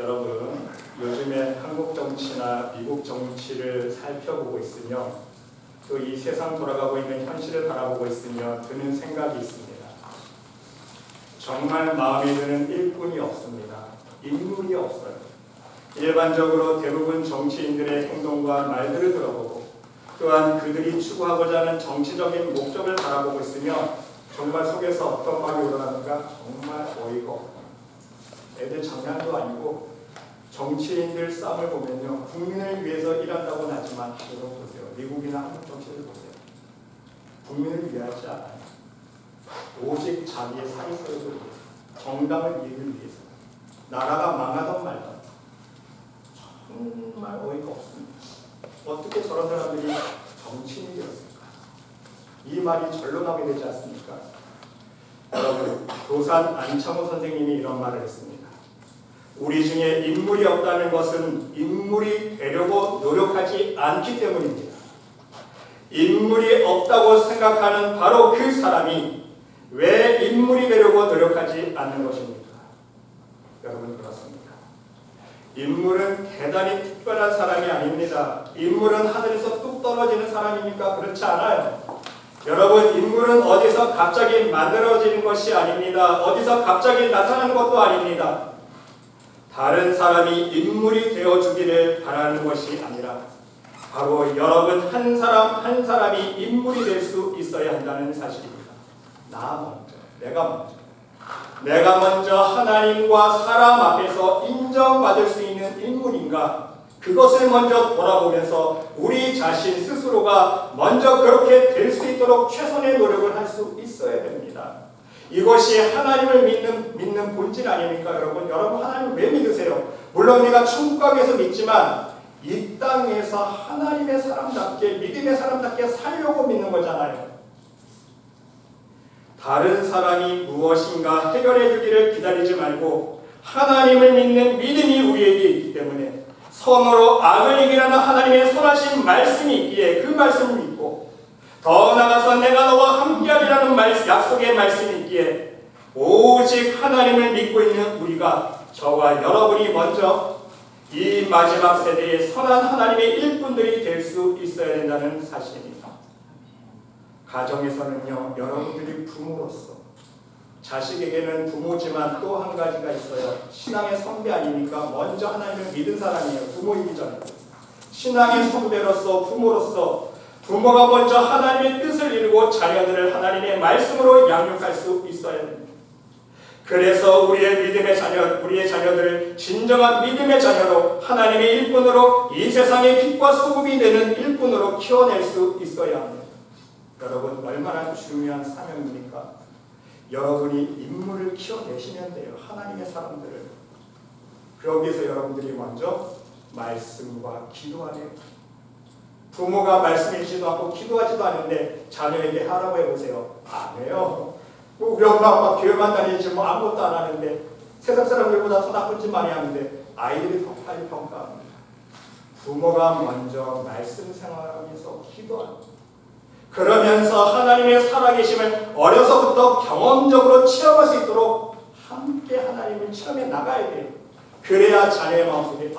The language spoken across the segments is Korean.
여러분, 요즘에 한국 정치나 미국 정치를 살펴보고 있으며 또 이 세상 돌아가고 있는 현실을 바라보고 있으며 드는 생각이 있습니다. 정말 마음에 드는 일꾼이 없습니다. 인물이 없어요. 일반적으로 대부분 정치인들의 행동과 말들을 들어보고 또한 그들이 추구하고자 하는 정치적인 목적을 바라보고 있으며 정말 속에서 어떤 말이 올라가는가 정말 어이가 없고 애들 장난도 아니고 정치인들 싸움을 보면요, 국민을 위해서 일한다고는 하지만 여러분 보세요. 미국이나 한국 정치를 보세요. 국민을 위하지 않아요. 오직 자기의 사익을 위해서, 정당을 이익을 위해서, 나라가 망하던 말던 정말 어이가 없습니다. 어떻게 저런 사람들이 정치인이 되었을까? 이 말이 절로 나오게 되지 않습니까? 여러분, 도산 안창호 선생님이 이런 말을 했습니다. 우리 중에 인물이 없다는 것은 인물이 되려고 노력하지 않기 때문입니다. 인물이 없다고 생각하는 바로 그 사람이 왜 인물이 되려고 노력하지 않는 것입니까? 여러분, 그렇습니다. 인물은 대단히 특별한 사람이 아닙니다. 인물은 하늘에서 뚝 떨어지는 사람입니까? 그렇지 않아요. 여러분, 인물은 어디서 갑자기 만들어지는 것이 아닙니다. 어디서 갑자기 나타나는 것도 아닙니다. 다른 사람이 인물이 되어주기를 바라는 것이 아니라 바로 여러분 한 사람 한 사람이 인물이 될 수 있어야 한다는 사실입니다. 나 먼저, 내가 먼저 하나님과 사람 앞에서 인정받을 수 있는 인물인가? 그것을 먼저 돌아보면서 우리 자신 스스로가 먼저 그렇게 될 수 있도록 최선의 노력을 할 수 있어야 됩니다. 이것이 하나님을 믿는 본질 아닙니까? 여러분 하나님 왜 믿으세요? 물론 우리가 천국 가기 위해서 믿지만 이 땅에서 하나님의 사람답게, 믿음의 사람답게 살려고 믿는 거잖아요. 다른 사람이 무엇인가 해결해 주기를 기다리지 말고 하나님을 믿는 믿음이 우리에게 있기 때문에 선으로 악을 이기라는 하나님의 선하신 말씀이 있기에 그 말씀을 믿고 더 나아가서 내가 너와 함께하리라는 약속의 말씀이 있기에 오직 하나님을 믿고 있는 우리가, 저와 여러분이 먼저 이 마지막 세대의 선한 하나님의 일꾼들이 될 수 있어야 된다는 사실입니다. 가정에서는요, 여러분들이 부모로서 자식에게는 부모지만 또 한 가지가 있어요. 신앙의 선배 아닙니까? 먼저 하나님을 믿은 사람이에요. 부모이기 전에. 신앙의 선배로서 부모로서 부모가 먼저 하나님의 뜻을 이루고 자녀들을 하나님의 말씀으로 양육할 수 있어야 됩니다. 그래서 우리의 자녀들을 진정한 믿음의 자녀로 하나님의 일꾼으로 이 세상의 빛과 소금이 되는 일꾼으로 키워낼 수 있어야 합니다. 여러분, 얼마나 중요한 사명입니까? 여러분이 인물을 키워내시면 돼요. 하나님의 사람들을. 여기서 여러분들이 먼저 말씀과 기도하네요. 부모가 말씀해주지도 않고 기도하지도 않는데 자녀에게 하라고 해보세요. 안 해요. 우리 엄마 아빠 교회만 다니지 아무것도 안 하는데 세상 사람들보다 더 나쁜 짓 많이 하는데 아이들이 더 빨리 평가합니다. 부모가 먼저 말씀 생활하면서 기도합니다. 그러면서 하나님의 살아계심을 어려서부터 경험적으로 체험할 수 있도록 함께 하나님을 체험해 나가야 돼요. 그래야 자녀의 마음속에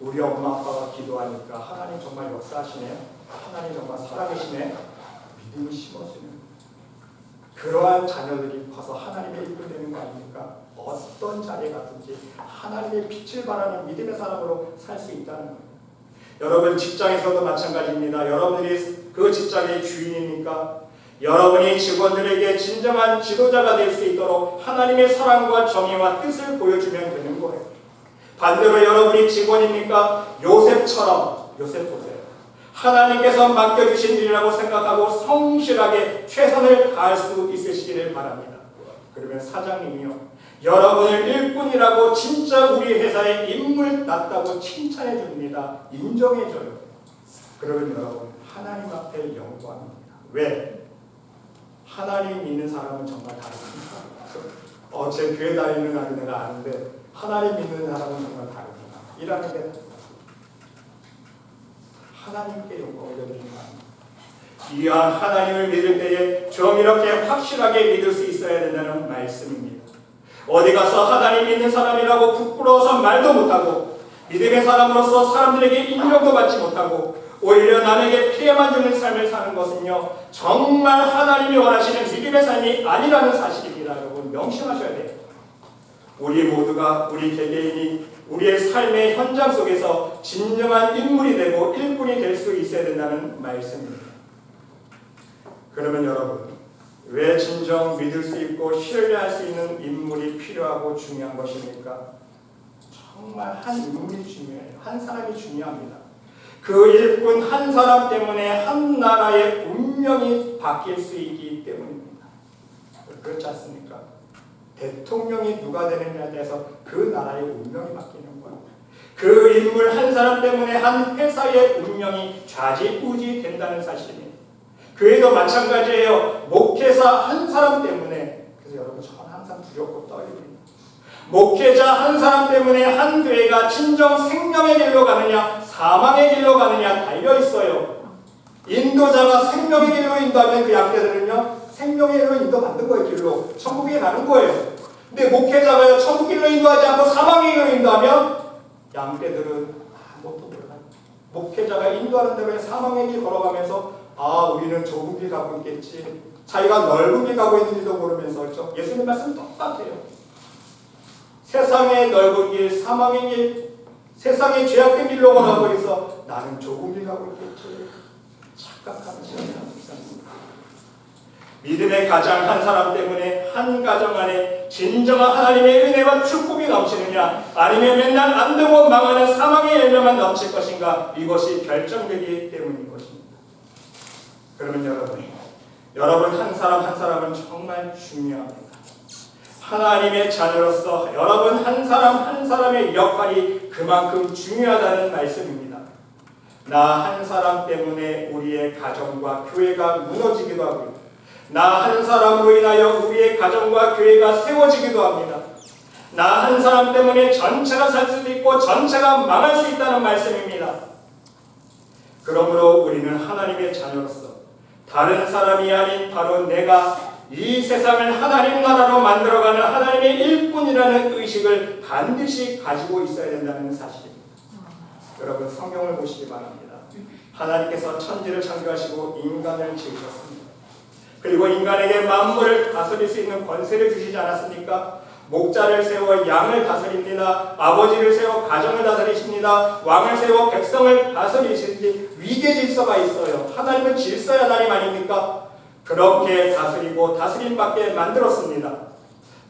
우리 엄마 아빠가 기도하니까 하나님 정말 역사하시네, 하나님 정말 살아계시네, 믿음이 심어지는 그러한 자녀들이 커서 하나님의 일꾼 되는 거 아닙니까? 어떤 자리에 가든지 하나님의 빛을 발하는 믿음의 사람으로 살 수 있다는 거예요. 여러분, 직장에서도 마찬가지입니다. 여러분들이 그 직장의 주인이니까 여러분이 직원들에게 진정한 지도자가 될 수 있도록 하나님의 사랑과 정의와 뜻을 보여주면 되는 거예요. 반대로 여러분이 직원입니까? 요셉 보세요. 하나님께서 맡겨주신 일이라고 생각하고 성실하게 최선을 다할 수 있으시기를 바랍니다. 그러면 사장님이요, 여러분을 일꾼이라고 진짜 우리 회사에 인물 났다고 칭찬해 줍니다. 인정해 줘요. 그러면 여러분, 하나님 앞에 영광입니다. 왜? 하나님 믿는 사람은 정말 다릅니다. 제 교회 다니는 아이 내가 아는데 하나님 믿는 사람은 정말 다릅니다. 일하는 게 하나님께 영광을 드리는 겁니다. 이러한 하나님을 믿을 때에 좀 이렇게 확실하게 믿을 수 있어야 된다는 말씀입니다. 어디 가서 하나님 믿는 사람이라고 부끄러워서 말도 못하고 믿음의 사람으로서 사람들에게 인정도 받지 못하고 오히려 남에게 피해만 주는 삶을 사는 것은요, 정말 하나님이 원하시는 믿음의 삶이 아니라는 사실입니다. 여러분 명심하셔야 돼요. 우리 모두가, 우리 개개인이 우리의 삶의 현장 속에서 진정한 인물이 되고 일꾼이 될 수 있어야 된다는 말씀입니다. 그러면 여러분, 왜 진정 믿을 수 있고 신뢰할 수 있는 인물이 필요하고 중요한 것입니까? 정말 한 인물이 중요해요. 한 사람이 중요합니다. 그 일꾼 한 사람 때문에 한 나라의 운명이 바뀔 수 있기 때문입니다. 그렇지 않습니까? 대통령이 누가 되느냐에 대해서 그 나라의 운명이 바뀌는 거예요. 그 인물 한 사람 때문에 한 회사의 운명이 좌지우지 된다는 사실입니다. 교회도 마찬가지예요. 목회자 한 사람 때문에, 그래서 여러분 저는 항상 두렵고 떨립니다. 목회자 한 사람 때문에 한 교회가 진정 생명의 길로 가느냐 사망의 길로 가느냐 달려있어요. 인도자가 생명의 길로 인도하면 그 양떼들은요 생명의 길로 인도받는 거예요. 길로 천국에 가는 거예요. 근데 목회자가요 천국 길로 인도하지 않고 사망의 길로 인도하면 양떼들은 아무것도 몰라요. 목회자가 인도하는 대로 사망의 길 걸어가면서 우리는 좁은 길 가고 있겠지, 자기가 넓은 길 가고 있는지도 모르면서, 그렇죠? 예수님 말씀 똑같아요. 세상의 넓은 길, 사망의 길, 세상의 죄악된 길로 걸어가고 있어 나는 좁은 길 가고 있겠지 착각하는 시간이 있습니다. 믿음의 가장 한 사람 때문에 한 가정 안에 진정한 하나님의 은혜와 축복이 넘치느냐, 아니면 맨날 안 되고 망하는 사망의 열매만 넘칠 것인가, 이것이 결정되기 때문인 것입니다. 그러면 여러분 한 사람 한 사람은 정말 중요합니다. 하나님의 자녀로서 여러분 한 사람 한 사람의 역할이 그만큼 중요하다는 말씀입니다. 나 한 사람 때문에 우리의 가정과 교회가 무너지기도 하고요. 나 한 사람으로 인하여 우리의 가정과 교회가 세워지기도 합니다. 나 한 사람 때문에 전체가 살 수도 있고 전체가 망할 수 있다는 말씀입니다. 그러므로 우리는 하나님의 자녀로서 다른 사람이 아닌 바로 내가 이 세상을 하나님 나라로 만들어가는 하나님의 일꾼이라는 의식을 반드시 가지고 있어야 된다는 사실입니다. 여러분 성경을 보시기 바랍니다. 하나님께서 천지를 창조하시고 인간을 지으셨습니다. 그리고 인간에게 만물을 다스릴 수 있는 권세를 주시지 않았습니까? 목자를 세워 양을 다스립니다. 아버지를 세워 가정을 다스리십니다. 왕을 세워 백성을 다스리시는지 위계 질서가 있어요. 하나님은 질서의 하나님 아닙니까? 그렇게 다스리고 다스림받게 만들었습니다.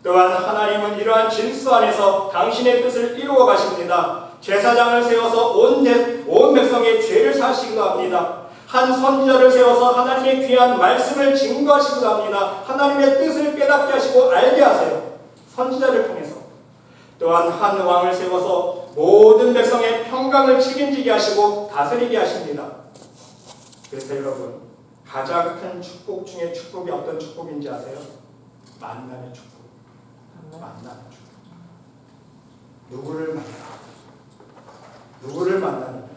또한 하나님은 이러한 질서 안에서 당신의 뜻을 이루어 가십니다. 제사장을 세워서 온 백성의 죄를 사시기도 합니다. 한 선지자를 세워서 하나님의 귀한 말씀을 증거하시기도 합니다. 하나님의 뜻을 깨닫게 하시고 알게 하세요. 선지자를 통해서. 또한 한 왕을 세워서 모든 백성의 평강을 책임지게 하시고 다스리게 하십니다. 그래서 여러분 가장 큰 축복 중에 축복이 어떤 축복인지 아세요? 만남의 축복. 만남의 축복. 누구를 만나느냐?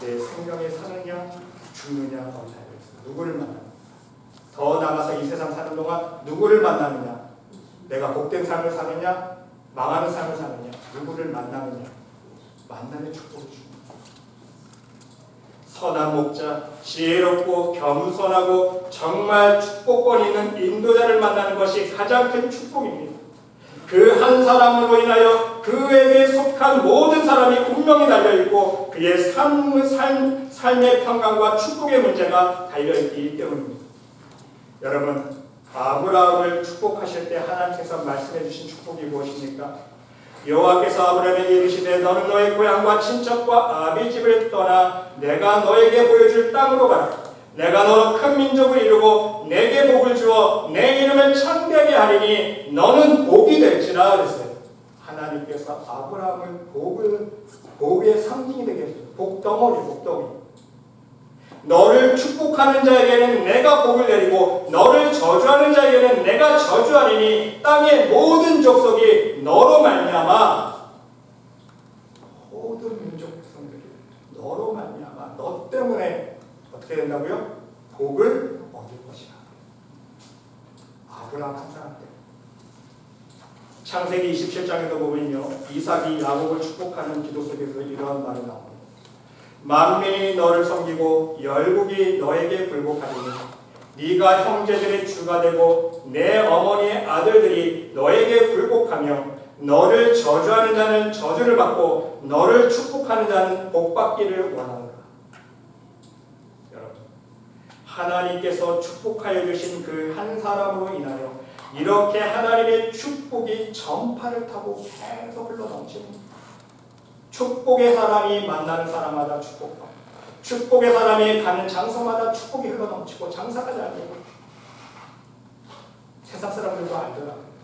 내 생명에 사느냐 죽느냐 거기 달려있어요. 누구를 만나느냐? 더 나가서 이 세상 사는 동안 누구를 만나느냐? 내가 복된 삶을 사느냐 망하는 삶을 사느냐? 누구를 만나느냐? 만남의 축복을 줍니다. 선한 목자, 지혜롭고 겸손하고 정말 축복권 있는 인도자를 만나는 것이 가장 큰 축복입니다. 그 한 사람으로 인하여 그에게 속한 모든 사람이 운명이 달려있고 그의 삶의 평강과 축복의 문제가 달려있기 때문입니다. 여러분 아브라함을 축복하실 때 하나님께서 말씀해 주신 축복이 무엇입니까? 여호와께서 아브라함에게 이르시되 너는 너의 고향과 친척과 아비 집을 떠나 내가 너에게 보여줄 땅으로 가라. 내가 너로 큰 민족을 이루고 내게 복을 주어 내 이름을 창대하게 하리니 너는 복이 될지라 그랬어요. 하나님께서 아브라함을 복의 상징이 되게 했어요. 복덩어리. 너를 축복하는 자에게는 내가 복을 내리고 너를 저주하는 자에게는 내가 저주하리니 땅의 모든 족속이 너로 말미암아 모든 민족 백성들이 너로 말미암아 너 때문에 어떻게 된다고요? 복을 얻을 것이라. 아브라함 한 사람 때문에 창세기 27장에도 보면요, 이삭이 야곱을 축복하는 기도 속에서 이러한 말이 나옵니다. 만민이 너를 섬기고 열국이 너에게 굴복하리니 네가 형제들의 주가 되고 내 어머니의 아들들이 너에게 굴복하며 너를 저주하는 자는 저주를 받고 너를 축복하는 자는 복받기를 원하노라. 여러분, 하나님께서 축복하여 주신 그 한 사람으로 인하여 이렇게 하나님의 축복이 전파를 타고 계속 흘러넘칩니다. 축복의 사람이 만나는 사람마다 축복받고, 축복의 사람이 가는 장소마다 축복이 흘러넘치고 장사가 잘 되고. 세상 사람들도 알더라고요.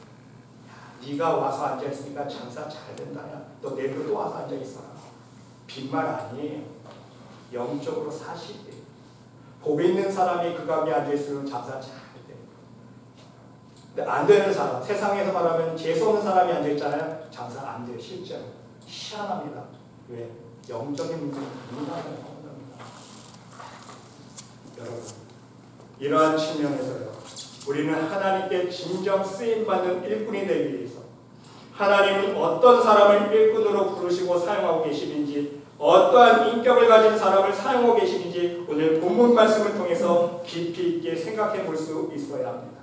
네가 와서 앉아있으니까 장사 잘 된다. 너 내일도 또 와서 앉아있어라. 빈말 아니에요. 영적으로 사실이에요. 복 있는 사람이 그 가게에 앉아있으면 장사 잘 돼요. 근데 안 되는 사람, 세상에서 말하면 재수없는 사람이 앉아있잖아요. 장사 안 돼요. 실제로. 희한합니다. 왜? 영적인 문제는 민감한 겁니다. 여러분, 이러한 측면에서요, 우리는 하나님께 진정 쓰임받는 일꾼이 되기 위해서 하나님은 어떤 사람을 일꾼으로 부르시고 사용하고 계시는지, 어떠한 인격을 가진 사람을 사용하고 계시는지 오늘 본문 말씀을 통해서 깊이 있게 생각해 볼 수 있어야 합니다.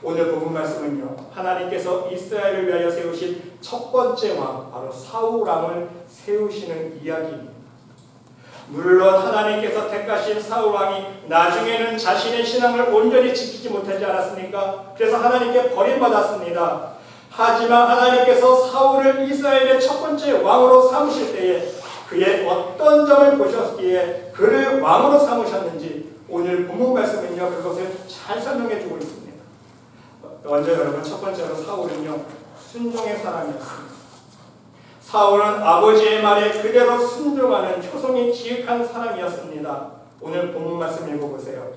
오늘 본문 말씀은요, 하나님께서 이스라엘을 위하여 세우신 첫 번째 왕, 바로 사울 왕을 세우시는 이야기입니다. 물론 하나님께서 택하신 사울 왕이 나중에는 자신의 신앙을 온전히 지키지 못하지 않았습니까? 그래서 하나님께 버림받았습니다. 하지만 하나님께서 사울을 이스라엘의 첫 번째 왕으로 삼으실 때에 그의 어떤 점을 보셨기에 그를 왕으로 삼으셨는지 오늘 본문 말씀은요, 그것을 잘 설명해 주고 있습니다. 먼저 여러분, 첫 번째로 사울은요, 순종의 사람이었습니다. 사울은 아버지의 말에 그대로 순종하는 효성이 지극한 사람이었습니다. 오늘 본문 말씀 읽어보세요.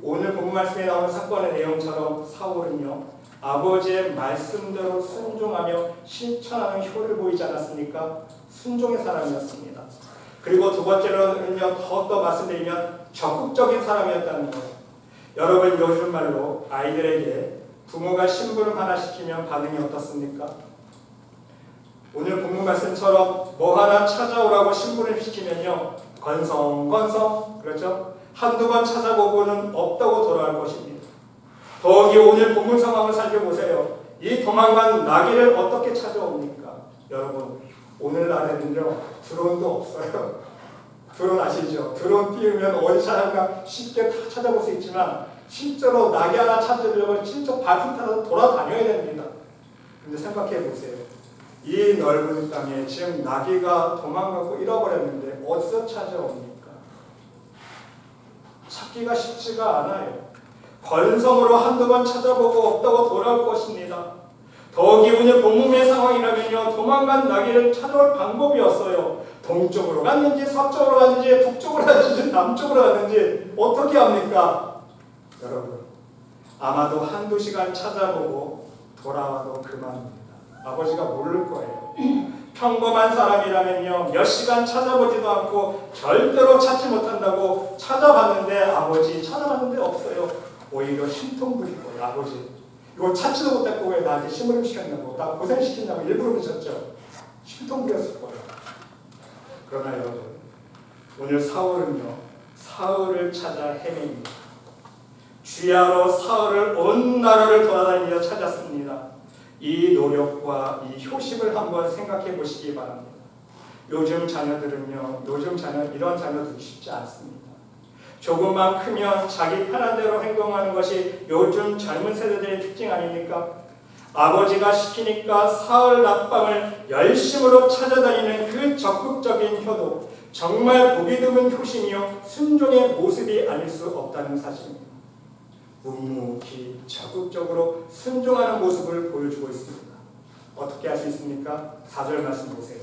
오늘 본문 말씀에 나오는 사건의 내용처럼 사울은요, 아버지의 말씀대로 순종하며 실천하는 효를 보이지 않았습니까? 순종의 사람이었습니다. 그리고 두 번째로는요, 더 말씀드리면 적극적인 사람이었다는 거예요. 여러분, 요즘 말로 아이들에게 부모가 심부름 하나 시키면 반응이 어떻습니까? 오늘 본문 말씀처럼 뭐 하나 찾아오라고 심부름 시키면요, 건성건성, 그렇죠? 한두 번 찾아보고는 없다고 돌아갈 것입니다. 더욱이 오늘 본문 상황을 살펴보세요. 이 도망간 나귀를 어떻게 찾아옵니까? 여러분, 오늘날에는요, 드론도 없어요. 드론 아시죠? 드론 띄우면 어디 찾아가 쉽게 다 찾아볼 수 있지만 실제로 나귀 하나 찾으려면 진짜 발품 타서 돌아다녀야 됩니다. 근데 생각해 보세요. 이 넓은 땅에 지금 나귀가 도망가고 잃어버렸는데 어디서 찾아옵니까? 찾기가 쉽지가 않아요. 건성으로 한두 번 찾아보고 없다고 돌아올 것입니다. 더욱이 오늘 본문의 상황이라면요, 도망간 나귀를 찾아올 방법이 없어요. 동쪽으로 갔는지 서쪽으로 갔는지 북쪽으로 갔는지 남쪽으로 갔는지 어떻게 합니까? 여러분, 아마도 한두 시간 찾아보고 돌아와도 그만입니다. 아버지가 모를 거예요. 평범한 사람이라면요, 몇 시간 찾아보지도 않고 절대로 찾지 못한다고 찾아봤는데 아버지 찾아봤는데 없어요. 오히려 심통 부릴 거예요. 아버지 이거 찾지도 못했고 왜 나한테 심부름 시켰냐고, 나 고생시킨다고 일부러 그러셨죠. 심통 부렸을 거예요. 그러나 여러분, 오늘 사울은요, 사울을 찾아 헤매입니다. 주야로 사울을 온 나라를 돌아다니며 찾았습니다. 이 노력과 이 효심을 한번 생각해 보시기 바랍니다. 요즘 자녀들은요, 이런 자녀들이 쉽지 않습니다. 조금만 크면 자기 편한 대로 행동하는 것이 요즘 젊은 세대들의 특징 아닙니까? 아버지가 시키니까 사흘 낮밤을 열심으로 찾아다니는 그 적극적인 효도, 정말 보기 드문 효심이요 순종의 모습이 아닐 수 없다는 사실입니다. 묵묵히 적극적으로 순종하는 모습을 보여주고 있습니다. 어떻게 할 수 있습니까? 4절 말씀 보세요.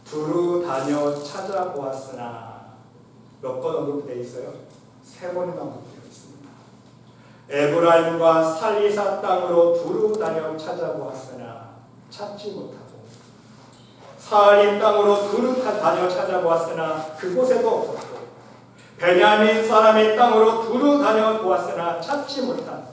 두루 다녀 찾아보았으나, 몇 번 언급되어 있어요? 3번이나 언급되어 있습니다. 에브라임과 살리사 땅으로 두루 다녀 찾아보았으나 찾지 못하고, 사알림 땅으로 두루 다녀 찾아보았으나 그곳에도 없었고, 베냐민 사람의 땅으로 두루 다녀 보았으나 찾지 못한.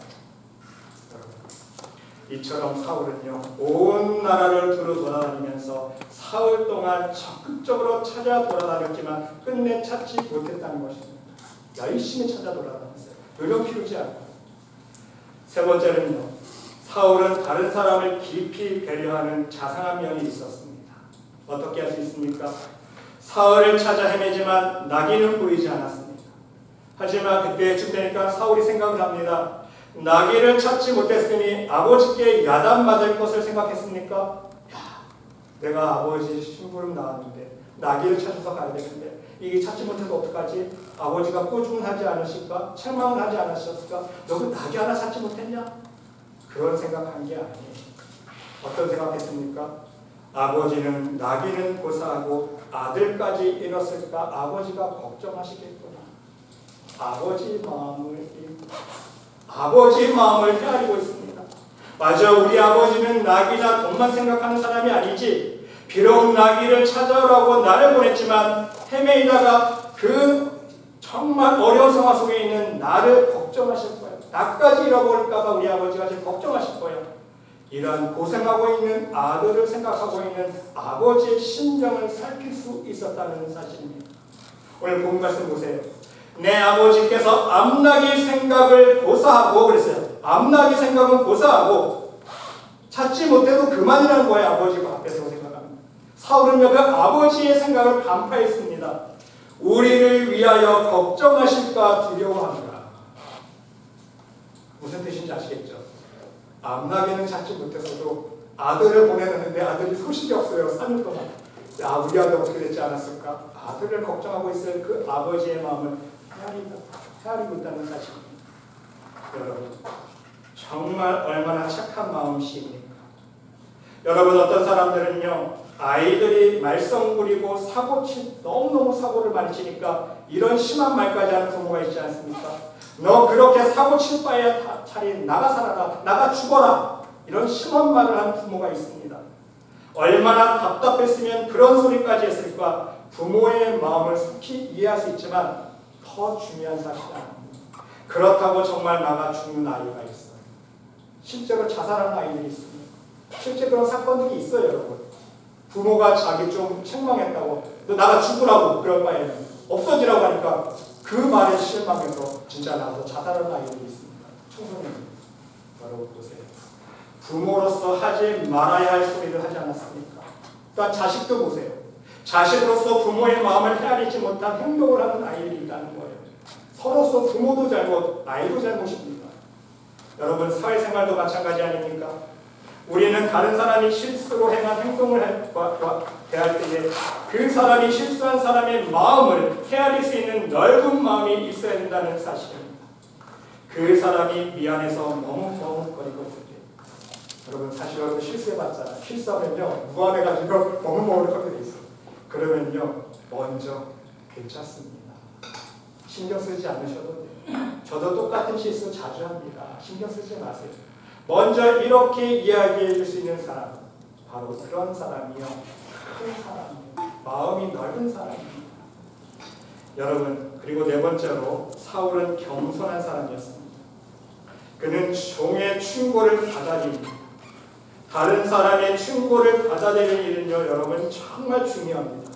이처럼 사울은요, 온 나라를 두루 돌아다니면서 사흘 동안 적극적으로 찾아 돌아다녔지만 끝내 찾지 못했다는 것입니다. 열심히 찾아 돌아다녔어요. 노력 피우지 않고. 세 번째는요, 사울은 다른 사람을 깊이 배려하는 자상한 면이 있었습니다. 어떻게 할 수 있습니까? 사울을 찾아 헤매지만 나귀는 보이지 않았습니다. 하지만 그때쯤 되니까 사울이 생각을 합니다. 나귀를 찾지 못했으니 아버지께 야단맞을 것을 생각했습니까? 야, 내가 아버지 심부름 나왔는데 나귀를 찾아서 가야 되는데 이게 찾지 못해서 어떡하지? 아버지가 꼬중하지 않으실까? 책망을 하지 않으셨을까? 너 그 나귀 하나 찾지 못했냐? 그런 생각한 게 아니에요. 어떤 생각했습니까? 아버지는 나귀는 고사하고 아들까지 잃었을까? 아버지가 걱정하시겠구나. 아버지의 마음을 헤아리고 있습니다. 맞아, 우리 아버지는 나귀나 돈만 생각하는 사람이 아니지. 비록 나귀를 찾아오라고 나를 보냈지만 헤매이다가 그 정말 어려운 상황 속에 있는 나를 걱정하실 거예요. 나까지 잃어버릴까봐 우리 아버지가 지금 걱정하실 거예요. 이러한 고생하고 있는 아들을 생각하고 있는 아버지의 심정을 살필 수 있었다는 사실입니다. 오늘 본 말씀 보세요. 내 아버지께서 암나귀 생각을 고사하고 그랬어요. 암나귀 생각은 고사하고 찾지 못해도 그만이라는 거예요. 아버지가 앞에서 생각합니다. 사울은요, 그 아버지의 생각을 간파했습니다. 우리를 위하여 걱정하실까 두려워합니다. 무슨 뜻인지 아시겠죠? 암나귀는 찾지 못해서도 아들을 보내는데 아들이 소식이 없어요. 3일 동안. 야, 우리 아들 어떻게 됐지 않았을까? 아들을 걱정하고 있을 그 아버지의 마음을 헤아리고 있다는 사실입니다. 여러분, 정말 얼마나 착한 마음씨입니까? 여러분, 어떤 사람들은요, 아이들이 말썽 부리고 너무너무 사고를 많이 치니까 이런 심한 말까지 하는 부모가 있지 않습니까? 너 그렇게 사고 칠 바에 차라리 나가 살아라, 나가 죽어라, 이런 심한 말을 하는 부모가 있습니다. 얼마나 답답했으면 그런 소리까지 했을까? 부모의 마음을 속히 이해할 수 있지만 더 중요한 사실은 아닙니다. 그렇다고 정말 나가 죽는 아이가 있어요. 실제로 자살하는 아이들이 있습니다. 실제 그런 사건들이 있어요, 여러분. 부모가 자기 좀 책망했다고 너 나가 죽으라고 그럴 바에는 없어지라고 하니까 그 말에 실망해서 진짜 나가서 자살하는 아이들이 있습니다. 청소년들. 여러분 보세요. 부모로서 하지 말아야 할 소리를 하지 않았습니까? 또한 자식도 보세요. 자식으로서 부모의 마음을 헤아리지 못한 행동을 하는 아이들이 있다는 거예요. 서로서 부모도 잘못, 아이도 잘못입니다. 여러분, 사회생활도 마찬가지 아닙니까? 우리는 다른 사람이 실수로 행한 행동을 대할 때에 그 사람이 실수한 사람의 마음을 헤아릴 수 있는 넓은 마음이 있어야 된다는 사실입니다. 그 사람이 미안해서 머뭇머뭇거리고 있을 때, 여러분 사실은 실수해봤잖아요. 실수하면요, 무안해가지고 머뭇머뭇하게 돼 있어요. 그러면요, 먼저 괜찮습니다. 신경 쓰지 않으셔도 돼요. 저도 똑같은 실수 자주 합니다. 신경 쓰지 마세요. 먼저 이렇게 이야기해 줄 수 있는 사람, 바로 그런 사람이요, 큰 사람이요, 마음이 넓은 사람입니다. 여러분, 그리고 네 번째로 사울은 겸손한 사람이었습니다. 그는 종의 충고를 받아들입니다. 다른 사람의 충고를 받아들이는 일은요, 여러분 정말 중요합니다.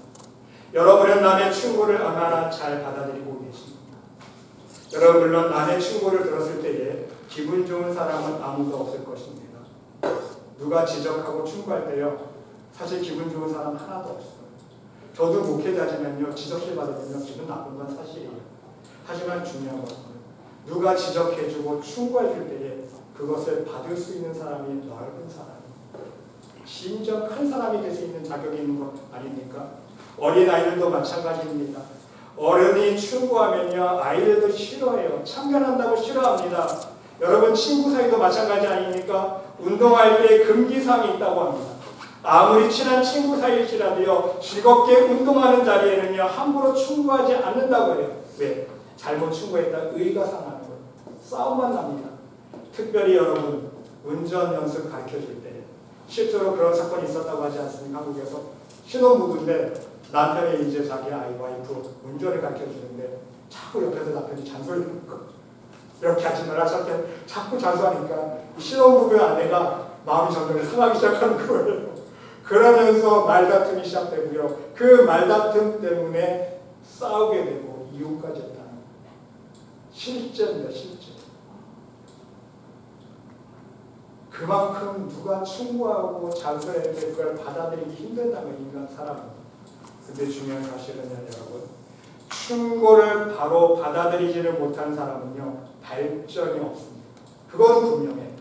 여러분은 남의 충고를 얼마나 잘 받아들이고 계십니까? 여러분, 물론 남의 충고를 들었을 때에 기분 좋은 사람은 아무도 없을 것입니다. 누가 지적하고 충고할 때요, 사실 기분 좋은 사람 하나도 없어요. 저도 목회자지만요, 지적을 받으면 기분 나쁜 건 사실이에요. 하지만 중요한 것은 누가 지적해주고 충고해줄 때에 그것을 받을 수 있는 사람이 넓은 사람이에요. 진정 큰 사람이 될 수 있는 자격이 있는 것 아닙니까? 어린아이들도 마찬가지입니다. 어른이 충고하면요, 아이들도 싫어해요. 참견한다고 싫어합니다. 여러분, 친구 사이도 마찬가지 아닙니까? 운동할 때 금기사항이 있다고 합니다. 아무리 친한 친구 사이일지라도요, 즐겁게 운동하는 자리에는요, 함부로 충고하지 않는다고 해요. 왜? 잘못 충고했다 의가 상하는 거예요. 싸움만 납니다. 특별히 여러분, 운전 연습 가르쳐줄 때 실제로 그런 사건이 있었다고 하지 않습니까? 한국에서 신혼부부인데 남편이 이제 자기 아이 와이프 운전을 가르쳐주는데 자꾸 옆에서 남편이 잔소리를 이렇게 하지 말라. 저렇게 자꾸 잔소하니까 신혼부부의 아내가 마음이 점점 상하기 시작하는 거예요. 그러면서 말다툼이 시작되고요. 그 말다툼 때문에 싸우게 되고 이혼까지 했다는 거예요. 실제입니다. 실제. 그만큼 누가 충고하고 잔소리할 때 그걸 받아들이기 힘들다는 인간 사람은. 근데 중요한 사실은요, 여러분. 충고를 바로 받아들이지를 못한 사람은요, 발전이 없습니다. 그건 분명해요.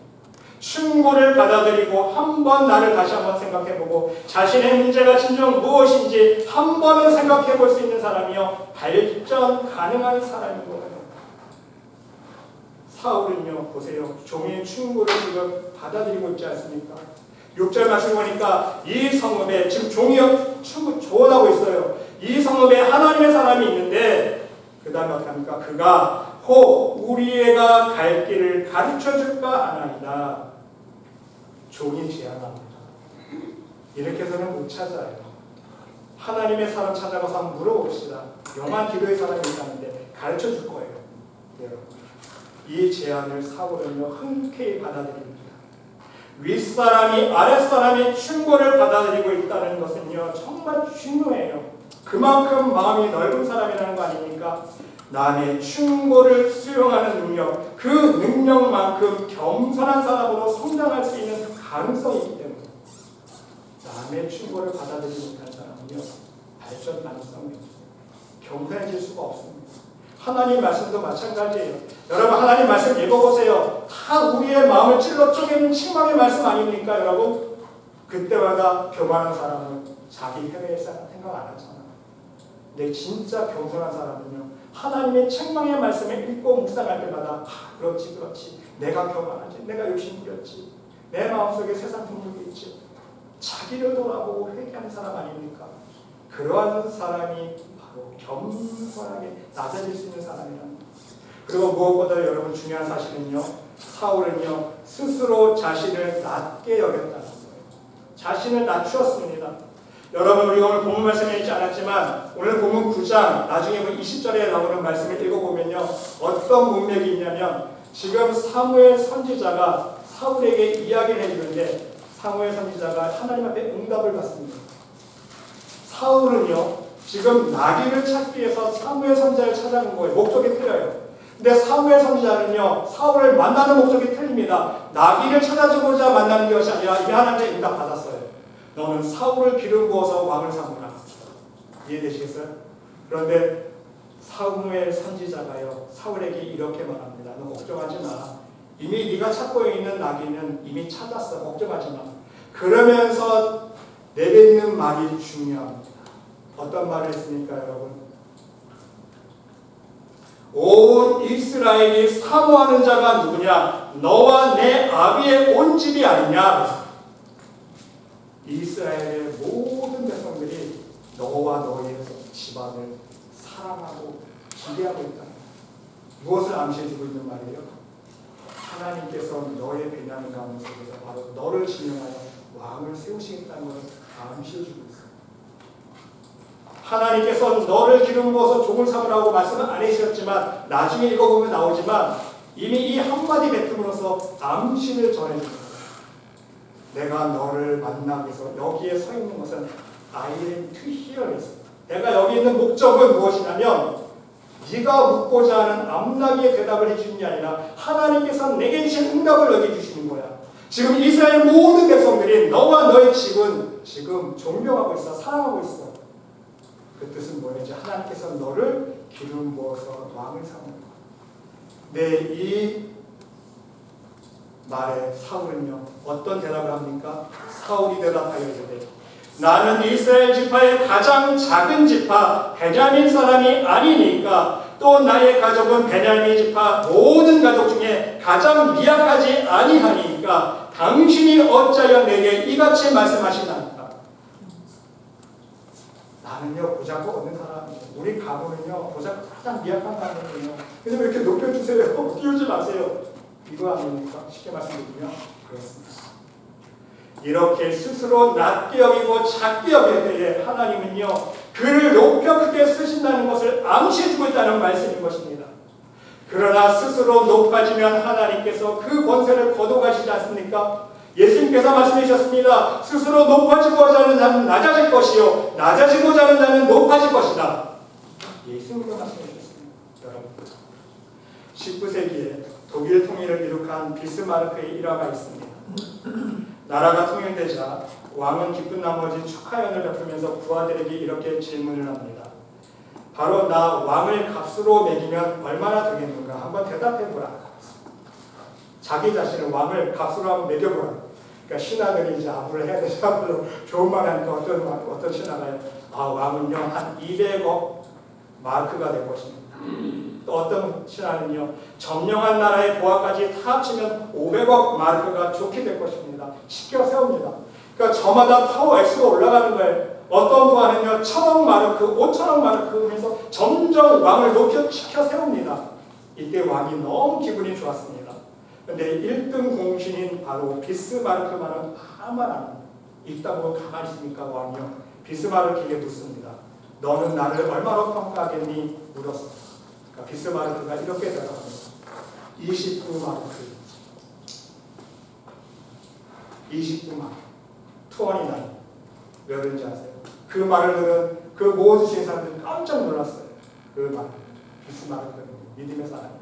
충고를 받아들이고 한 번 나를 다시 한번 생각해보고 자신의 문제가 진정 무엇인지 한 번은 생각해볼 수 있는 사람이요, 발전 가능한 사람인 거예요. 사울은요, 보세요. 종의 충고를 지금 받아들이고 있지 않습니까? 6절 말씀 보니까 이 성읍에 지금 종이 충고 조언하고 있어요. 이 성읍에 하나님의 사람이 있는데 그 다음에 어떻게 합니까? 그가 혹 우리애가 갈 길을 가르쳐줄까 하나이다. 종이 제안합니다. 이렇게 해서는 못 찾아요. 하나님의 사람 찾아가서 한번 물어봅시다. 영한 기도의 사람이 있다는데 가르쳐줄 거예요. 여러분. 이 제안을 사울은요, 흔쾌히 받아들입니다. 윗사람이 아랫사람이 충고를 받아들이고 있다는 것은요, 정말 중요해요. 그만큼 마음이 넓은 사람이라는 거 아닙니까? 남의 충고를 수용하는 능력, 그 능력만큼 겸손한 사람으로 성장할 수 있는 가능성이 있기 때문에 남의 충고를 받아들이지 못한 사람은요, 발전 가능성이 없어요. 겸손해질 수가 없습니다. 하나님 말씀도 마찬가지예요. 여러분, 하나님 말씀 읽어보세요. 다 우리의 마음을 찔러 쪼개는 책망의 말씀 아닙니까, 여러분? 그때마다 교만한 사람은 자기 해외의 생각 안 하잖아요. 근데 진짜 겸손한 사람은요, 하나님의 책망의 말씀을 읽고 묵상할 때마다 그렇지 내가 교만하지, 내가 욕심부렸지, 내 마음속에 세상 풍물이 있지, 자기를 돌아보고 회개하는 사람 아닙니까? 그러한 사람이 바로 겸손하게 낮아질 수 있는 사람이랍니다. 그리고 무엇보다 여러분 중요한 사실은요, 사울은요 스스로 자신을 낮게 여겼다는 거예요. 자신을 낮추었습니다. 여러분, 우리가 오늘 본문 말씀에 있지 않았지만 오늘 본문 9장 나중에 20절에 나오는 말씀을 읽어보면요, 어떤 문맥이 있냐면 지금 사무엘 선지자가 사울에게 이야기를 해주는데 사무엘 선지자가 하나님 앞에 응답을 받습니다. 사울은요 지금 나귀를 찾기 위해서 사무엘 선지자를 찾아간 거예요. 목적이 틀려요. 근데 사무엘 선지자는요 사울을 만나는 목적이 틀립니다. 나귀를 찾아주고자 만나는 것이 아니라 이미 하나님의 응답 받았어요. 너는 사울을 기름 부어서 왕을 삼으라. 이해되시겠어요? 그런데 사무엘 선지자가요 사울에게 이렇게 말합니다. 너 걱정하지 마. 이미 네가 찾고 있는 나귀는 이미 찾았어. 걱정하지 마. 그러면서 내뱉는 말이 중요합니다. 어떤 말을 했습니까, 여러분? 온 이스라엘이 사모하는 자가 누구냐? 너와 내 아비의 온 집이 아니냐? 이스라엘의 모든 백성들이 너와 너의 집안을 사랑하고 기대하고 있다. 무엇을 암시해주고 있는 말이에요? 하나님께서 너의 베냐민 가문 속에서 바로 너를 지명하여 왕을 세우시겠다는 것을 암시해주고 있어요. 하나님께서 너를 기름 부어서 종을 삼으라고 말씀은 안 해주셨지만 나중에 읽어보면 나오지만 이미 이 한마디 뱉음으로써 암시를 전해줍니다. 내가 너를 만나기 위해서 여기에 서 있는 것은 I am to hear 있습니다. 내가 여기 있는 목적은 무엇이냐면 네가 묻고자 하는 암나기의 대답을 해주는 게 아니라 하나님께서 내게 주신 응답을 여기 주시는 거야. 지금 이스라엘 모든 백성들이 너와 너의 집은 지금 존경하고 있어. 사랑하고 있어. 그 뜻은 뭐냐면 하나님께서 너를 기름 부어서 왕을 삼는 거야. 네, 이 말에 사울은요 어떤 대답을 합니까? 사울이 대답하여 이르되 나는 이스라엘 지파의 가장 작은 지파 베냐민 사람이 아니니까 또 나의 가족은 베냐민 지파 모든 가족 중에 가장 미약하지 아니하니까 당신이 어찌하여 내게 이같이 말씀하시나이까. 나는요 보자고 없는 사람이에요. 우리 가문은요 보자고 가장 미약한 가문이에요. 그래서 왜 이렇게 높여주세요? 띄우지 마세요. 이거 아닙니까? 쉽게 말씀드리면 그렇습니다. 이렇게 스스로 낮게 여기고 작게 여길 때에 하나님은요 그를 높여 크게 쓰신다는 것을 암시해주고 있다는 말씀인 것입니다. 그러나 스스로 높아지면 하나님께서 그 권세를 거둬가시지 않습니까? 예수님께서 말씀해 주셨습니다. 스스로 높아지고자 하는 자는 낮아질 것이요 낮아지고자 하는 자는 높아질 것이다. 예수님께서 말씀해 주셨습니다. 여러분, 19세기에 독일 통일을 이룩한 비스마르크의 일화가 있습니다. 나라가 통일되자 왕은 기쁜 나머지 축하연을 베풀면서 부하들에게 이렇게 질문을 합니다. 바로 나 왕을 값으로 매기면 얼마나 되겠는가? 한번 대답해보라. 자기 자신을 왕을 값으로 한번 매겨보라. 그러니까 신하들이 이제 아부를 해야 되죠. 앞으로 좋은 말 하니까 어떤 신하가요? 왕은요 한 200억 마크가 될 것입니다. 또 어떤 신하는요 점령한 나라의 보아까지 다 합치면 500억 마크가 좋게 될 것입니다. 시켜 세웁니다. 그러니까 저마다 파워 X가 올라가는 거예요. 어떤 부하는요 1000억 마르크, 5000억 마르크 하면서 점점 왕을 시켜 세웁니다. 이때 왕이 너무 기분이 좋았습니다. 그런데 1등 공신인 바로 비스마르크만은 아무 말 안 합니다. 있다고 가만히 있으니까 왕이요 비스마르크에게 묻습니다. 너는 나를 얼마로 평가하겠니? 물었습니다. 그러니까 비스마르크가 이렇게 대답합니다. 29마르크. 29마르크. 29. 왜 그런지 아세요? 그 말을 들은 그 모든 사람들이 깜짝 놀랐어요. 그 말. 비스마르크는 믿음의 사람입니다.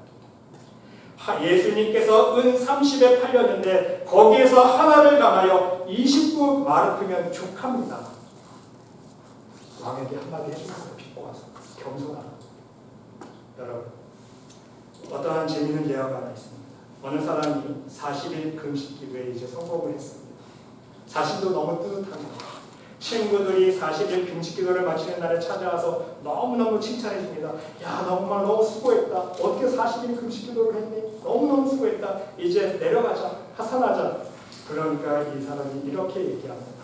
예수님께서 은 30에 팔렸는데 거기에서 하나를 감하여 29마르크면 족합니다. 왕에게 한마디 해주면서 비꼬아서 겸손하라. 여러분, 어떠한 재미있는 예화가 하나 있습니다. 어느 사람이 40일 금식 기도에 이제 성공을 했습니다. 자신도 너무 뿌듯합니다. 친구들이 40일 금식 기도를 마치는 날에 찾아와서 너무너무 칭찬해 줍니다. 야, 정말 너무 수고했다. 어떻게 40일 금식 기도를 했니? 너무너무 수고했다. 이제 내려가자. 하산하자. 그러니까 이 사람이 이렇게 얘기합니다.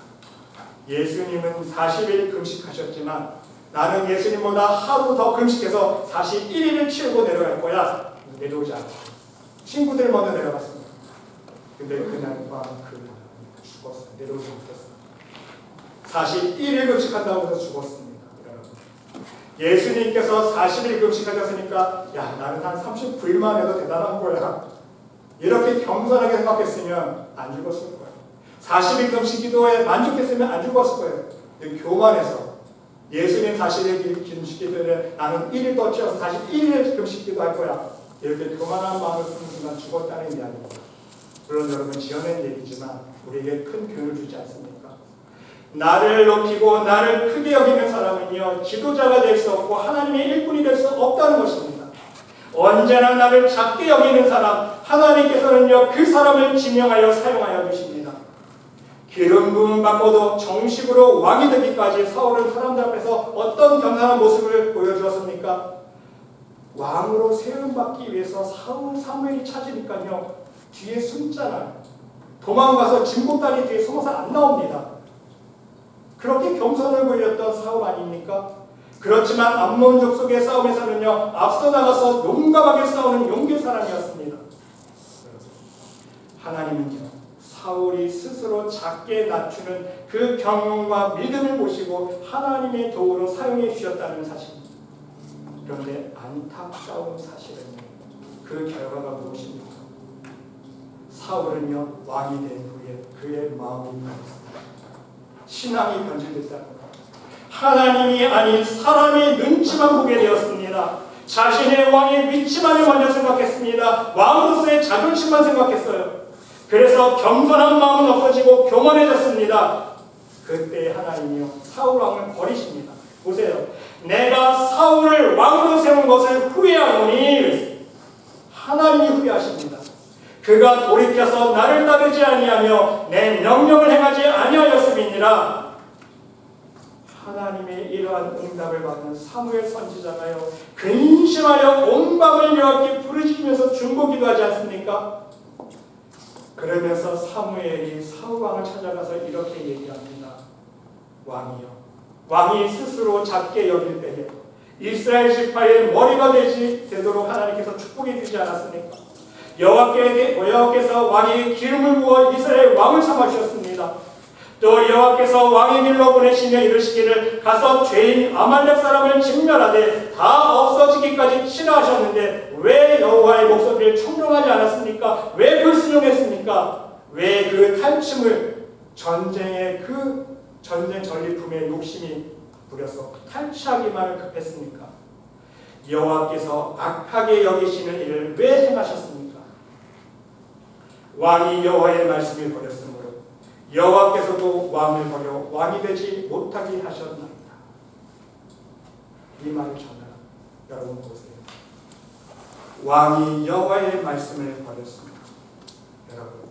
예수님은 40일 금식하셨지만 나는 예수님보다 하루 더 금식해서 41일을 치우고 내려갈 거야. 내려오지 않고 친구들 먼저 내려갔습니다. 근데 그날 밤 죽었어요. 내려오지 못했어요. 41일 금식한다고 해서 죽었습니다. 여러분. 예수님께서 40일 금식하셨으니까 야, 나는 한 39일만 해도 대단한 거야. 이렇게 겸손하게 생각했으면 안 죽었을 거예요. 40일 금식 기도에 만족했으면 안 죽었을 거예요. 근데 교만해서 예수님 40일 금식 기도에 나는 1일 더 채워서 41일 금식 기도할 거야. 이렇게 교만한 마음을 품는 순간 죽었다는 이야기입니다. 물론 여러분 지어낸 얘기지만 우리에게 큰 교훈을 주지 않습니까? 나를 높이고 나를 크게 여기는 사람은요 지도자가 될 수 없고 하나님의 일꾼이 될 수 없다는 것입니다. 언제나 나를 작게 여기는 사람 하나님께서는요 그 사람을 지명하여 사용하여 주십니다. 기름 부음 받고도 정식으로 왕이 되기까지 사울은 사람들 앞에서 어떤 겸손한 모습을 보여주었습니까? 왕으로 세움받기 위해서 사무엘이 찾으니까요 뒤에 숨잖아요. 도망가서 진보다리 뒤에 숨어서 안 나옵니다. 그렇게 겸손을 보였던 사울 아닙니까? 그렇지만 암몬 족속의 싸움에서는요 앞서 나가서 용감하게 싸우는 용기 사람이었습니다. 하나님은요 사울이 스스로 작게 낮추는 그 경륜과 믿음을 보시고 하나님의 도구로 사용해 주셨다는 사실입니다. 그런데 안타까운 사실은 그 결과가 무엇입니까? 사울은요 왕이 된 후에 그의 마음이 변했습니다. 신앙이 변질됐다는 것. 하나님이 아닌 사람의 눈치만 보게 되었습니다. 자신의 왕의 위치만을 먼저 생각했습니다. 왕으로서의 자존심만 생각했어요. 그래서 겸손한 마음은 없어지고 교만해졌습니다. 그때 하나님이요 사울 왕을 버리십니다. 보세요. 내가 사울을 왕으로 세운 것을 후회하노니 하나님이 후회하십니다. 그가 돌이켜서 나를 따르지 아니하며 내 명령을 행하지 아니하였음이니라. 하나님의 이러한 응답을 받는 사무엘 선지자가요 근심하여 온 밤을 여호와께 부르짖으면서 중보기도하지 않습니까? 그러면서 사무엘이 사울 왕을 찾아가서 이렇게 얘기합니다. 왕이 스스로 작게 여길 때에 이스라엘 지파의 머리가 되도록 하나님께서 축복해 주지 않았습니까? 여호와께서 왕에게 기름을 부어 이스라엘 왕을 삼아 주셨습니다. 또 여호와께서 왕의 길로 보내시며 이르시기를 가서 죄인 아말렉 사람을 진멸하되 다 없어지기까지 치라 하셨는데 왜 여호와의 목소리를 청종하지 않았습니까? 왜 불순종했습니까? 왜 그 탈춤을 전쟁의 그 전쟁 전리품에 욕심이 부려서 탈취하기만을 급했습니까? 여호와께서 악하게 여기시는 일을 왜 행하셨습니까? 왕이 여호와의 말씀을 버렸으므로 여호와께서도 왕을 버려 왕이 되지 못하게 하셨나이다. 이 말을 전하라. 여러분 보세요. 왕이 여호와의 말씀을 버렸습니다. 여러분,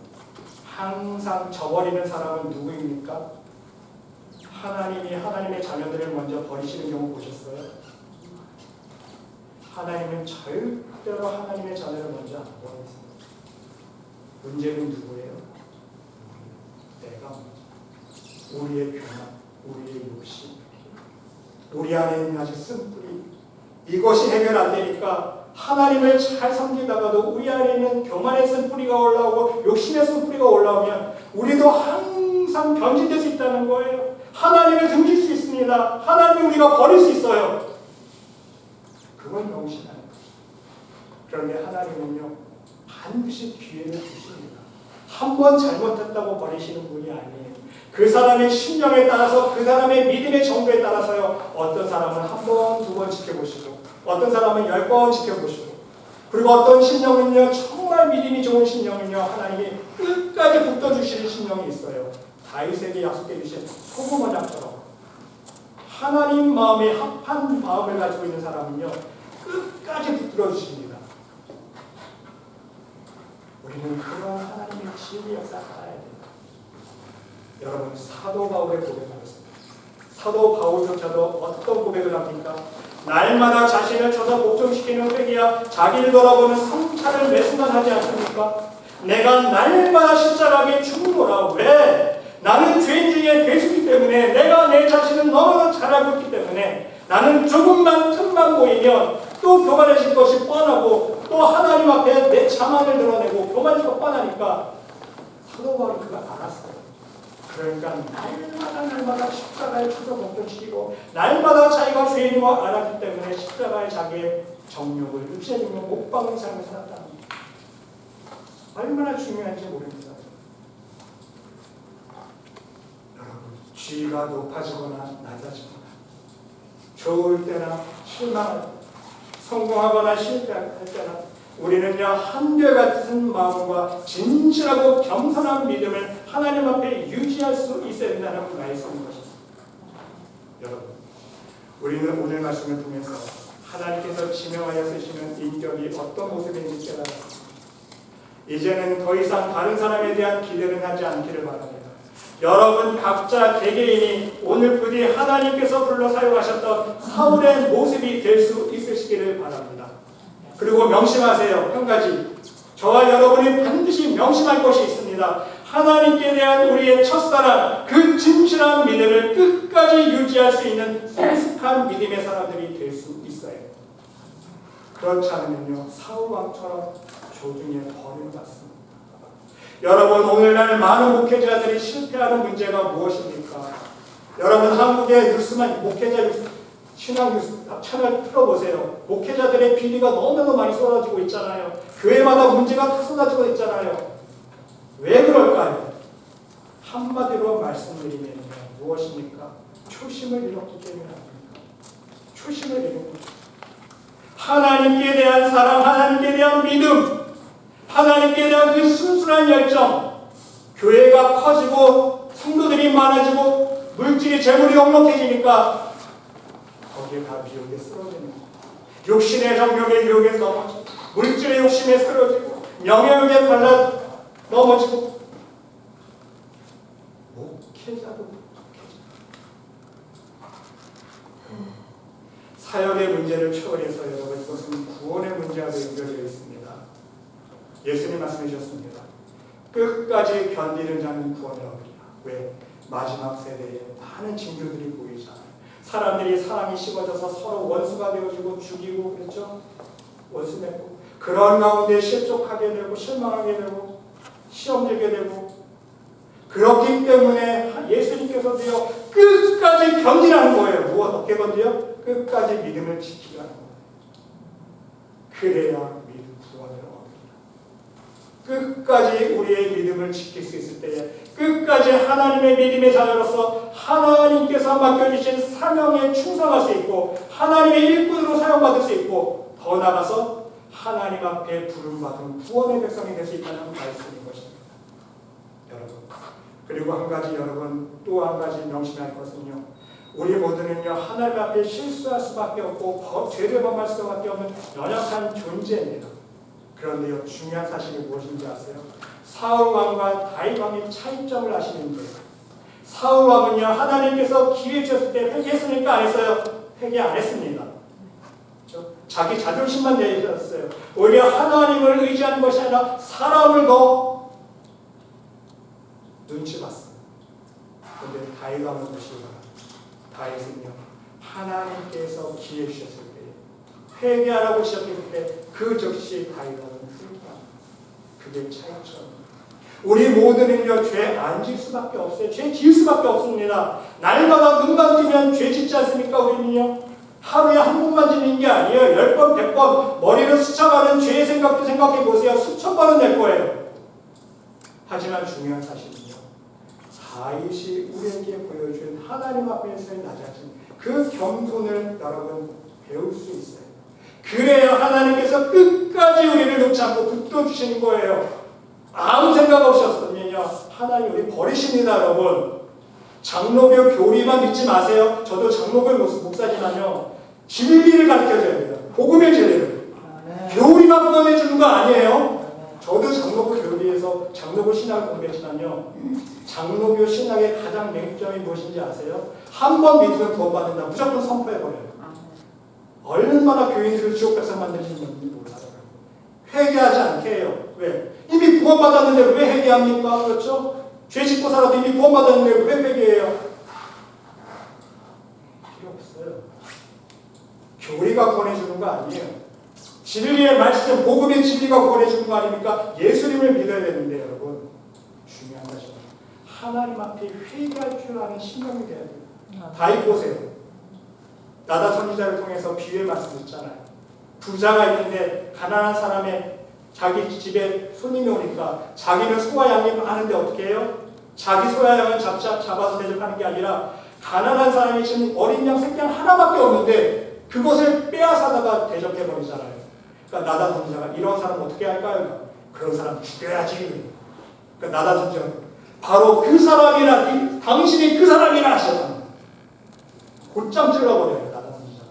항상 저버리는 사람은 누구입니까? 하나님이 하나님의 자녀들을 먼저 버리시는 경우 보셨어요? 하나님은 절대로 하나님의 자녀를 먼저 안 버리세요. 문제는 누구예요? 내가 먼저. 우리의 교만, 우리의 욕심, 우리 안에 있는 아직 쓴뿌리, 이것이 해결 안 되니까 하나님을 잘 섬기다가도 우리 안에 있는 교만의 쓴뿌리가 올라오고 욕심의 쓴뿌리가 올라오면 우리도 항상 변질될 수 있다는 거예요. 하나님을 등질 수 있습니다. 하나님을 우리가 버릴 수 있어요. 그건 명심하는 거예요. 그런데 하나님은요, 반드시 기회를 주십니다. 한 번 잘못했다고 버리시는 분이 아니에요. 그 사람의 신령에 따라서, 그 사람의 믿음의 정도에 따라서요, 어떤 사람은 한 번, 두 번 지켜보시고, 어떤 사람은 10번 지켜보시고, 그리고 어떤 신령은요, 정말 믿음이 좋은 신령은요, 하나님이 끝까지 붙어주시는 신령이 있어요. 다윗에게 약속해 주신 소금 언약처럼 하나님 마음에 합한 마음을 가지고 있는 사람은요, 끝까지 붙들어 주십니다. 우리는 그런 하나님의 지혜의 역사 알아야 됩니다. 여러분, 사도 바울의 고백하겠습니다. 사도 바울조차도 어떤 고백을 합니까? 날마다 자신을 쳐서 복종시키는 회개야 자기를 돌아보는 성찰을 매순간 하지 않습니까? 내가 날마다 십자가에 죽노라. 왜? 나는 죄인 중에 괴수이기 때문에, 내가 내 자신을 너무나 잘 알고 있기 때문에, 나는 조금만 틈만 보이면 또 교만해질 것이 뻔하고, 또 하나님 앞에 내 자만을 드러내고 교만해질 것 뻔하니까 사도 바울은 그걸 알았어요. 그러니까 날마다 십자가에 쳐서 복종시키고, 날마다 자기가 죄인임을 알았기 때문에 십자가에 자기의 정욕을, 육신의 정욕을 못 박는 삶을 살았다는 거예요. 얼마나 중요한지 모릅니다. 지위가 높아지거나 낮아지거나, 좋을 때나 실망할 때, 성공하거나 실패할 때나 우리는요, 한결같은 마음과 진실하고 겸손한 믿음을 하나님 앞에 유지할 수 있어야 된다는 말씀인 것입니다. 여러분, 우리는 오늘 말씀을 통해서 하나님께서 지명하여 쓰시는 인격이 어떤 모습인지 깨달았습니다. 이제는 더 이상 다른 사람에 대한 기대는 하지 않기를 바랍니다. 여러분 각자 개개인이 오늘 부디 하나님께서 불러 사용하셨던 사울의 모습이 될 수 있으시기를 바랍니다. 그리고 명심하세요. 한 가지, 저와 여러분이 반드시 명심할 것이 있습니다. 하나님께 대한 우리의 첫사랑, 그 진실한 믿음을 끝까지 유지할 수 있는 성숙한 믿음의 사람들이 될 수 있어요. 그렇지 않으면요, 사울왕처럼 조중에 버림받습니다. 여러분, 오늘날 많은 목회자들이 실패하는 문제가 무엇입니까? 여러분, 한국의 뉴스만, 목회자 뉴스, 신앙 뉴스 채널 틀어보세요. 목회자들의 비리가 너무너무 많이 쏟아지고 있잖아요. 교회마다 문제가 다 쏟아지고 있잖아요. 왜 그럴까요? 한마디로 말씀드리면 무엇입니까? 초심을 잃었기 때문에 아닙니까? 초심을 잃은 거죠. 하나님께 대한 사랑, 하나님께 대한 믿음, 하나님께 대한 그 순수한 열정, 교회가 커지고 성도들이 많아지고 물질이 재물이 넉넉해지니까 거기에 다 미혹에 쓰러지는 거예요. 욕심의 정욕에 유혹에 넘어지고, 물질의 욕심에 쓰러지고, 명예욕에 발라 넘어지고, 목회자도 사역의 문제를 초월해서 여러분, 이것은 구원의 문제와 연결되어 있습니다. 예수님 말씀해 주셨습니다. 끝까지 견디는 자는 구원을 얻으리라. 왜? 마지막 세대에 많은 징조들이 보이잖아요. 사람들이 사랑이 식어져서 서로 원수가 되어지고 죽이고, 그렇죠? 원수 맺고, 그런 가운데 실족하게 되고 실망하게 되고 시험 들게 되고, 그렇기 때문에 예수님께서도요 끝까지 견디라는 거예요. 무엇 어떻게 견디요? 끝까지 믿음을 지키라는 거예요. 그래야 믿음 구원을 얻으리라. 끝까지 우리의 믿음을 지킬 수 있을 때에 끝까지 하나님의 믿음의 자녀로서 하나님께서 맡겨주신 사명에 충성할 수 있고 하나님의 일꾼으로 사용받을 수 있고 더 나아가서 하나님 앞에 부름받은 구원의 백성이 될 수 있다는 말씀인 것입니다. 여러분, 그리고 한 가지 여러분 또 한 가지 명심할 것은요, 우리 모두는요 하나님 앞에 실수할 수밖에 없고 죄를 범할 수밖에 없는 연약한 존재입니다. 그런데요 중요한 사실이 무엇인지 아세요? 사울 왕과 다윗 왕의 차이점을 아시는데, 사울 왕은요 하나님께서 기회 주셨을 때 회개했습니까? 안 했어요? 회개 안 했습니다. 자기 자존심만 내셨어요. 오히려 하나님을 의지하는 것이 아니라 사람을 더 눈치 봤어요. 그런데 다윗 왕은 보시기 다윗은요 하나님께서 기회 주셨을 때 회개하라고 시작했을 때 그 즉시 다윗 왕은 회개합니다. 그게 차이점. 우리 모두는요 죄 안 질 수밖에 없어요. 죄 지을 수밖에 없습니다. 날마다 눈만 뜨면 죄 짓지 않습니까? 우리는요 하루에 한 번만 짓는 게 아니에요. 10번, 100번 머리를 스쳐가는 죄의 생각도 생각해 보세요. 수천 번은 낼 거예요. 하지만 중요한 사실은요, 다윗이 우리에게 보여준 하나님 앞에서의 낮아짐, 그 겸손을 여러분 배울 수 있어요. 그래야 하나님께서 끝까지 우리를 놓지 않고 붙들어주시는 거예요. 아무 생각 없이 었으면요 하나님 우리 버리십니다. 여러분, 장로교 교리만 믿지 마세요. 저도 장로교 목사지만요 진리를 가르쳐줘야 돼요. 복음의 진리를. 교리만 보내주는 거 아니에요. 저도 장로교 교리에서 장로교 신학을 공부했지만요, 장로교 신학의 가장 맹점이 무엇인지 아세요? 한 번 믿으면 구원받는다. 무조건 선포해버려요. 얼마나 교인들을 지옥 백성 만드시는 건지 몰라요. 회개하지 않게 해요. 왜? 이미 구원받았는데 왜 회개합니까? 그렇죠? 죄 짓고 살아도 이미 구원받았는데 왜 회개해요? 필요 없어요. 교리가 권해주는 거 아니에요. 진리의 말씀, 복음의 진리가 권해주는 거 아닙니까? 예수님을 믿어야 되는데 여러분, 중요한 것은 하나님 앞에 회개할 줄 아는 신령이 돼야 돼요. 다윗 보세요. 나단 선지자를 통해서 비유의 말씀 듣잖아요. 부자가 있는데 가난한 사람의 자기 집에 손님이 오니까 자기는 소와 양이 많은데 어떻게 해요? 자기 소와 양을 잡아서 대접하는 게 아니라 가난한 사람이 지금 어린 양 새끼 하나밖에 없는데 그것을 빼앗아다가 대접해버리잖아요. 그러니까 나단 선지자가 이런 사람 어떻게 할까요? 그런 사람 죽여야지. 그러니까 나단 선지자가 바로 그 사람이라, 당신이 그 사람이라 하셨다. 곧장 찔러버려요. 나단 선지자.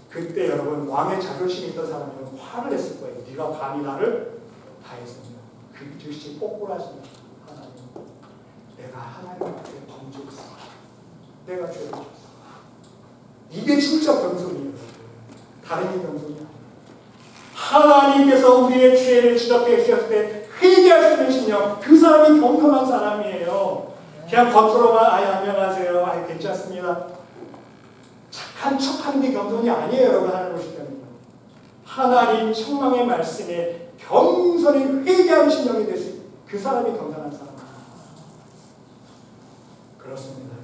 그때 여러분 왕의 자존심이 있던 사람은 화를 냈을 거예요. 네가 감히 나를 다 했으며 그 즉시 꼬꾸라집니다. 하나님, 내가 하나님 앞에 범죄했어. 내가 죄를 졌어. 이게 진짜 겸손이에요. 다른 게 겸손이 아니에요. 하나님께서 우리의 죄를 지적해 주셨을 때 회개할 수 있는 신령, 그 사람이 겸손한 사람이에요. 그냥 겉으로만 안녕하세요, 괜찮습니다, 착한 척하는 게 겸손이 아니에요. 여러분, 하나님 보실 때는 하나님 책망의 말씀에 겸손히 회개하는 신령이 될 수 있는 그 사람이 겸손한 사람입니다. 그렇습니다.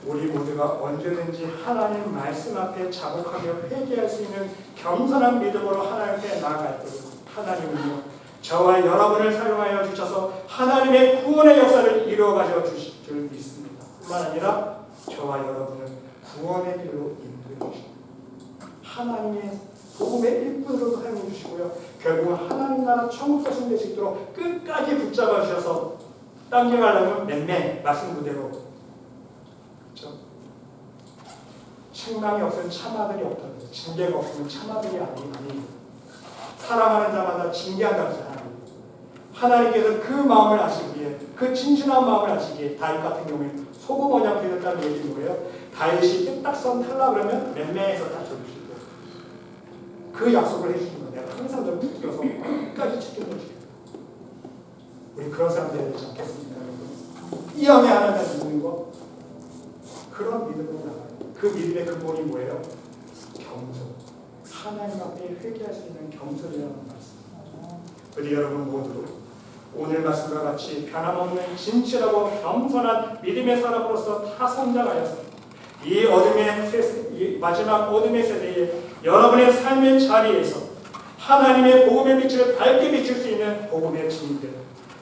우리 모두가 언제든지 하나님 말씀 앞에 자복하며 회개할 수 있는 겸손한 믿음으로 하나님 앞에 나아갈 때 하나님은요 저와 여러분을 사용하여 주셔서 하나님의 구원의 역사를 이루어가져 주실 줄 믿습니다. 뿐만 아니라 저와 여러분을 구원의 길로 인도해 주십니다. 하나님의 복음의 일꾼으로 사용해 주시고요, 결국은 하나님 나라 천국 백성 될 수 있도록 끝까지 붙잡아 주셔서 당겨가려면 맴매 말씀 그대로, 그렇죠? 책망이 없으면 참아들이 없다는 거예요. 징계가 없으면 참아들이 아니에요. 사랑하는 자마다 징계한다고 했어요. 하나님께서 그 마음을 아시기에, 그 진실한 마음을 아시기에 다윗 같은 경우에 소금 언약 되었다는 얘기는 뭐예요? 다윗이 삐딱선 탈라 그러면 맴매해서 다 줘주시고 그 약속을 해주시는 거예요. 내가 항상 좀 붙들어서 끝까지 지켜주시겠다. 우리 그런 사람들이 되지 않겠습니까? 이 안에 하나님을 믿는 거, 그런 믿음으로 나가요. 그 믿음의 근본이 뭐예요? 겸손. 하나님 앞에 회개할 수 있는 겸손이라는 말씀. 우리 여러분 모두 오늘 말씀과 같이 변함없는 진실하고 겸손한 믿음의 사람으로서 다 성장하여서 이 이 마지막 어둠의 세대에 여러분의 삶의 자리에서 하나님의 복음의 빛을 밝게 비출 수 있는 복음의 증인들,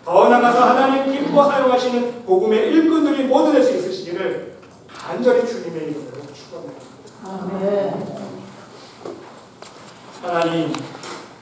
더 나아가서 하나님 기뻐 사용하시는 복음의 일꾼들이 모두 될 수 있으시기를 간절히 주님의 이름으로 축원합니다. 아멘. 하나님,